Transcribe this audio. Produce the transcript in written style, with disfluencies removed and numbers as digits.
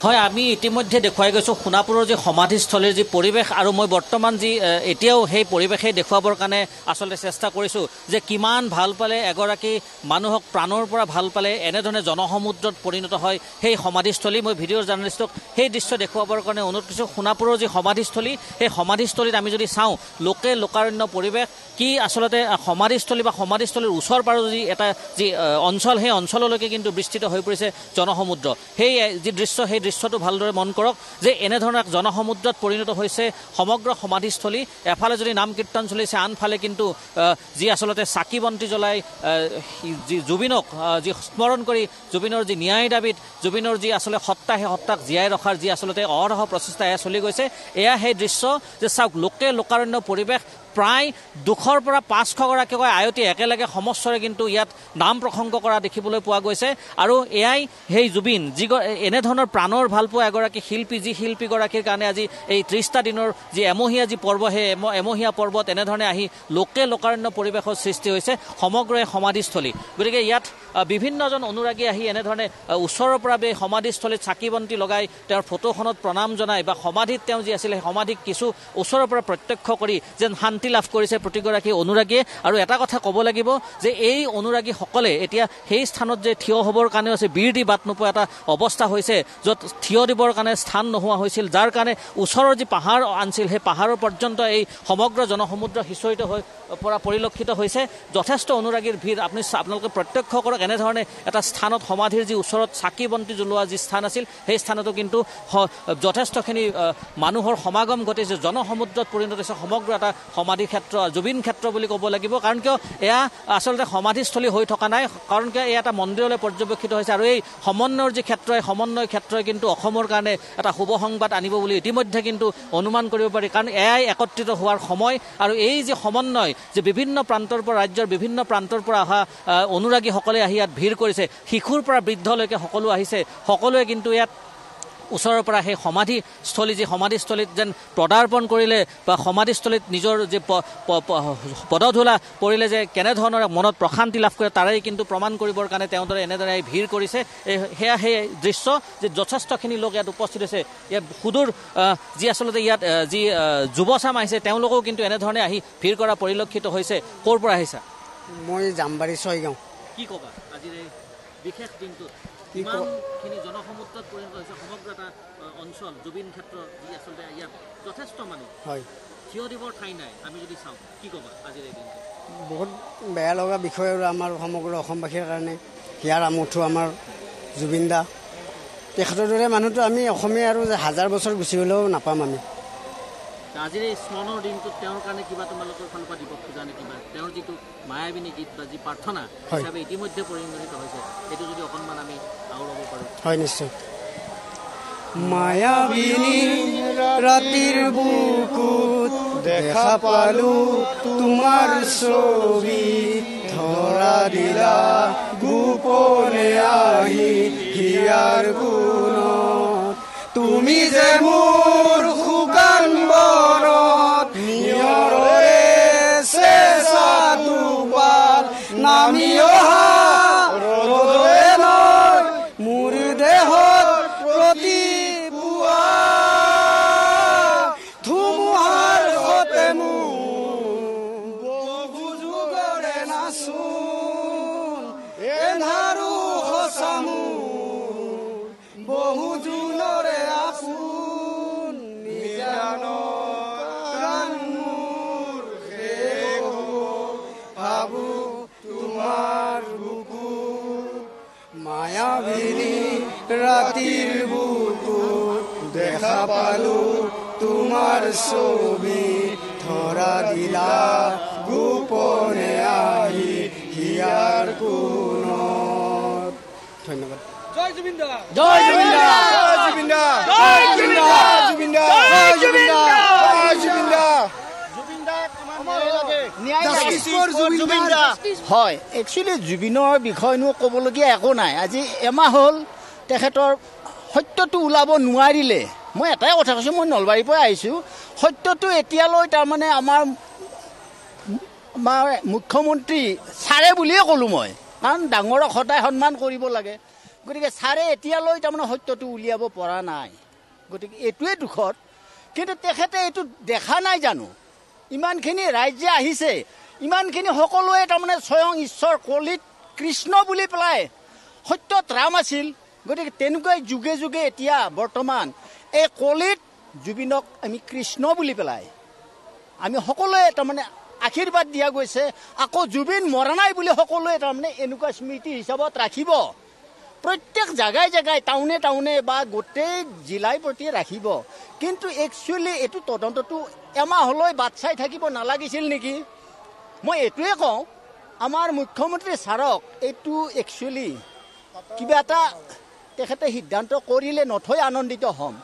হয়, আমি ইতিমধ্যে দেখুৱাই গৈছোঁ সোণাপুৰৰ যি সমাধিস্থলীৰ যি পৰিৱেশ, আৰু মই বৰ্তমান যি এতিয়াও সেই পৰিৱেশেই দেখুৱাবৰ কাৰণে আচলতে চেষ্টা কৰিছোঁ যে কিমান ভাল পালে এগৰাকী মানুহক প্ৰাণৰ পৰা ভাল পালে এনেধৰণে জনসমুদ্ৰত পৰিণত হয় সেই সমাধিস্থলী। মই ভিডিঅ' জাৰ্নেলিষ্টক সেই দৃশ্য দেখুৱাবৰ কাৰণে অনুৰোধ কৰিছোঁ। সোণাপুৰৰ যি সমাধিস্থলী, সেই সমাধিস্থলীত আমি যদি চাওঁ লোকে লোকাৰণ্য পৰিৱেশ, কি আচলতে সমাধিস্থলী বা সমাধিস্থলীৰ ওচৰ পাৰৰ যি এটা যি অঞ্চল, সেই অঞ্চললৈকে কিন্তু বিস্তৃত হৈ পৰিছে জনসমুদ্ৰ। সেই যি দৃশ্য, সেই দৃশ্যটো ভালদৰে মন কৰক যে এনেধৰণৰ জনসমুদ্ৰত পৰিণত হৈছে সমগ্ৰ সমাধিস্থলী। এফালে যদি নাম কীৰ্তন চলিছে, আনফালে কিন্তু যি আচলতে চাকি বন্তি জ্বলাই যি জুবিনক যি স্মৰণ কৰি জুবিনৰ যি ন্যায় দাবীত জুবিনৰ যি আচলতে সত্তা, সেই সত্তাক জীয়াই ৰখাৰ যি আচলতে অহৰহ প্ৰচেষ্টা এয়া চলি গৈছে। এয়া সেই দৃশ্য যে চাওক, লোকে লোকাৰণ্য পৰিৱেশ। প্ৰায় 200ৰ পৰা 500গৰাকীকৈ আয়তী একেলগে সমস্বৰে কিন্তু ইয়াত নাম প্ৰসংগ কৰা দেখিবলৈ পোৱা গৈছে। আৰু এয়াই সেই জুবিন, যি এনেধৰণৰ প্ৰাণৰ ভালপোৱা এগৰাকী শিল্পী, যি শিল্পীগৰাকীৰ কাৰণে আজি এই 30টা দিনৰ যি এমহীয়া যি পৰ্ব, সেই এমহীয়া পৰ্বত এনেধৰণে আহি লোকে লোকাৰণ্য পৰিৱেশৰ সৃষ্টি হৈছে সমগ্ৰ এই সমাধিস্থলী। গতিকে ইয়াত বিভিন্নজন অনুৰাগী আহি এনেধৰণে ওচৰৰ পৰা এই সমাধিস্থলীত চাকি বন্তি লগাই তেওঁৰ ফটোখনত প্ৰণাম জনাই বা সমাধিত তেওঁ যি আছিলে সমাধিক কিছু ওচৰৰ পৰা প্ৰত্যক্ষ কৰি যেন শান্তি লাভ কৰিছে প্ৰতিগৰাকী অনুৰাগীয়ে। আৰু এটা কথা ক'ব লাগিব যে এই অনুৰাগীসকলে এতিয়া সেই স্থানত যে থিয় হ'বৰ কাৰণেও আছে, বীৰ দি বাট নোপোৱা এটা অৱস্থা হৈছে, য'ত থিয় দিবৰ কাৰণে স্থান নোহোৱা হৈছিল, যাৰ কাৰণে ওচৰৰ যি পাহাৰ আনছিল, সেই পাহাৰৰ পৰ্যন্ত এই সমগ্ৰ জনসমুদ্ৰ সিঁচৰিত হৈ পৰা পৰিলক্ষিত হৈছে। যথেষ্ট অনুৰাগীৰ ভিৰ আপোনালোকে প্ৰত্যক্ষ কৰক। এনেধৰণে এটা স্থানত সমাধিৰ যি ওচৰত চাকি বন্তি জ্বলোৱা যি স্থান আছিল, সেই স্থানতো কিন্তু যথেষ্টখিনি মানুহৰ সমাগম ঘটিছে। জনসমুদ্ৰত পৰিণত হৈছে সমগ্ৰ এটা সমাধি ক্ষেত্ৰ, জুবিন ক্ষেত্ৰ বুলি ক'ব লাগিব। কাৰণ কিয় এয়া আচলতে সমাধিস্থলী হৈ থকা নাই, কাৰণ কিয় এয়া এটা মন্দিৰলৈ পৰ্যবেক্ষিত হৈছে। আৰু এই সমন্বয়ৰ যি ক্ষেত্ৰ, এই সমন্বয় ক্ষেত্ৰই কিন্তু অসমৰ কাৰণে এটা শুভ সংবাদ আনিব বুলি ইতিমধ্যে কিন্তু অনুমান কৰিব পাৰি। কাৰণ এয়াই একত্ৰিত হোৱাৰ সময়। আৰু এই যে সমন্বয়, যে বিভিন্ন প্ৰান্তৰ পৰা, ৰাজ্যৰ বিভিন্ন প্ৰান্তৰ পৰা অহা অনুৰাগীসকলে আহি ইয়াত ভিৰ কৰিছে, শিশুৰ পৰা বৃদ্ধলৈকে সকলো আহিছে। সকলোৱে কিন্তু ইয়াত ওচৰৰ পৰা সেই সমাধিস্থলী, যি সমাধিস্থলীত যেন পদাৰ্পণ কৰিলে বা সমাধিস্থলীত নিজৰ যে পদধূলা পৰিলে যে কেনেধৰণৰ মনত প্ৰশান্তি লাভ কৰে, তাৰেই কিন্তু প্ৰমাণ কৰিবৰ কাৰণে তেওঁদৰে এনেদৰে ভিৰ কৰিছে। সেয়া সেই দৃশ্য যে যথেষ্টখিনি লোক ইয়াত উপস্থিত হৈছে। ইয়াত সুদূৰ যি আচলতে ইয়াত যি যুৱচাম আহিছে, তেওঁলোকেও কিন্তু এনেধৰণে আহি ভিৰ কৰা পৰিলক্ষিত হৈছে। ক'ৰ পৰা আহিছা? মই জামবাৰী ছয়গাঁও। কি ক'বা আজিৰ এই বিশেষ দিনটোত ইমানখিনি জনসমুদ্ৰত পৰিণত হৈছে সমগ্ৰ এটা অঞ্চল, জুবিন ক্ষেত্ৰ, যি আচলতে ইয়াত যথেষ্ট মানুহ, হয়, থিয় দিবৰ ঠাই নাই। আমি যদি চাওঁ, কি ক'বা আজিৰ এই দিনটো? বহুত বেয়া লগা বিষয় আৰু আমাৰ সমগ্ৰ অসমবাসীৰ কাৰণে। হিয়াৰ আমঠু আমাৰ জুবিন দা, তেখেতৰ দৰে মানুহটো আমি অসমীয়া আৰু 1000 বছৰ গুচি গ'লেও নাপাম আমি। আজিৰ এই স্মৰণৰ দিনটোত তেওঁৰ কাৰণে কিবা তোমালোকৰ ফালৰ পৰা দিব খোজা নে? কিবা তেওঁৰ যিটো মায়াবিনী গীত বা যি প্ৰাৰ্থনা হিচাপে ইতিমধ্যে পৰিগণিত হৈছে, সেইটো যদি অকণমান আমি আওৰাব পাৰোঁ। হয়, নিশ্চয়। মায়াবিনী ৰাতিৰ বুকুত দেখা পালো তোমাৰ ছবি, ধৰা দিলা গোপনে আহি হিয়াৰ কোণত, তুমি যে মোৰ শুকান বনত নিয়ৰে চেঁচা দুপাল নামি অহা ৰ'দৰে নয় মোৰ দেহত প্ৰতিপুৱা, ধুমুহাৰ সতে মোৰ বহু যুগৰে নাচোন, এন্ধাৰো সঁচা মোৰ বহু জোনৰে আপোন, নিজান প্ৰাণ মোৰ শেষ ভাবো তোমাৰ বুকুত, মায়াবিনী ৰাতিৰ বুকুত দেখা পালো তোমাৰ ছবি, ধৰা দিলা গোপনে আহি হিয়াৰ কোণত। ধন্যবাদ। জয় জুবিন দা, জয় জুবিন দা, জয় জুবিন দা, জয় জুবিন দা, জুবিন দা, জয় জুবিন দা, জয় জুবিন দা। হয়, একচুৱেলি জুবিনৰ বিষয়নো ক'বলগীয়া একো নাই। আজি এমাহ হ'ল তেখেতৰ সত্যটো ওলাব নোৱাৰিলে। মই এটাই কথা কৈছোঁ, মই নলবাৰীৰ পৰা আহিছোঁ। সত্যটো এতিয়ালৈ তাৰমানে আমাৰ মুখ্যমন্ত্ৰী ছাৰে বুলিয়ে ক'লোঁ মই, কাৰণ ডাঙৰক সদায় সন্মান কৰিব লাগে। গতিকে ছাৰে এতিয়ালৈ তাৰমানে সত্যটো উলিয়াব পৰা নাই। গতিকে এইটোৱে দুখত। কিন্তু তেখেতে এইটো দেখা নাই জানো? ইমানখিনি ৰাইজে আহিছে, ইমানখিনি সকলোৱে তাৰমানে স্বয়ং ঈশ্বৰ কলিত কৃষ্ণ বুলি পেলাই সত্যত ৰাম আছিল। গতিকে তেনেকুৱাই যুগে যুগে এতিয়া বৰ্তমান এই কলিত জুবিনক আমি কৃষ্ণ বুলি পেলাই আমি সকলোৱে তাৰমানে আশীৰ্বাদ দিয়া গৈছে। আকৌ জুবিন মৰা নাই বুলি সকলোৱে তাৰমানে এনেকুৱা স্মৃতি হিচাপত ৰাখিব। প্ৰত্যেক জেগাই জেগাই টাউনে টাউনে বা গোটেই জিলাই প্ৰতি ৰাখিব। কিন্তু একচুৱেলি এইটো তদন্তটো এমাহলৈ বাট চাই থাকিব নালাগিছিল নেকি? মই এইটোৱে কওঁ, আমাৰ মুখ্যমন্ত্ৰী ছাৰক এইটো একচুৱেলি কিবা এটা তেখেতে সিদ্ধান্ত কৰিলে নথৈ আনন্দিত হ'ম।